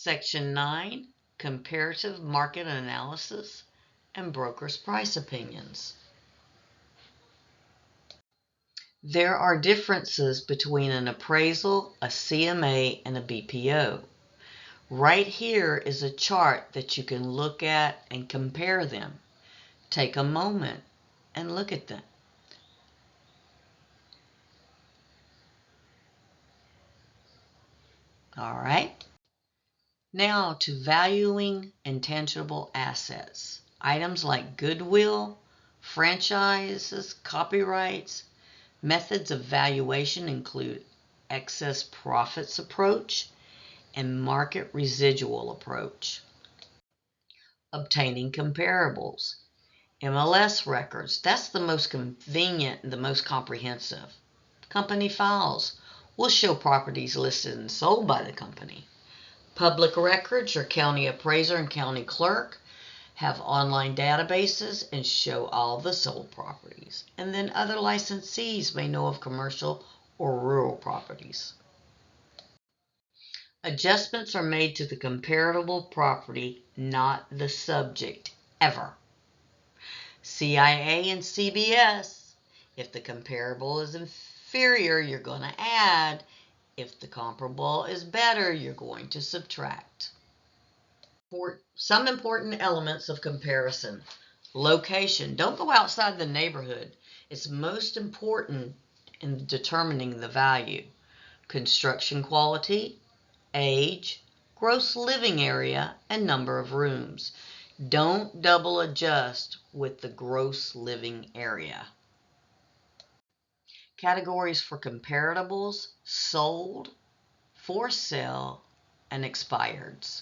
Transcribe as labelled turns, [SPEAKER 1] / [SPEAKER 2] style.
[SPEAKER 1] Section 9, Comparative Market Analysis and Brokers' Price Opinions. There are differences between an appraisal, a CMA, and a BPO. Right here is a chart that you can look at and compare them. Take a moment and look at them. All right. Now to valuing intangible assets. Items like goodwill, franchises, copyrights. Methods of valuation include excess profits approach and market residual approach. Obtaining comparables. MLS records, that's the most convenient and the most comprehensive. Company files will show properties listed and sold by the company. Public records, your county appraiser and county clerk have online databases and show all the sold properties. And then other licensees may know of commercial or rural properties. Adjustments are made to the comparable property, not the subject, ever. CIA and CBS, if the comparable is inferior, you're going to add. If the comparable is better, you're going to subtract. For some important elements of comparison. Location. Don't go outside the neighborhood. It's most important in determining the value. Construction quality, age, gross living area, and number of rooms. Don't double adjust with the gross living area. Categories for comparables: sold, for sale, and expireds.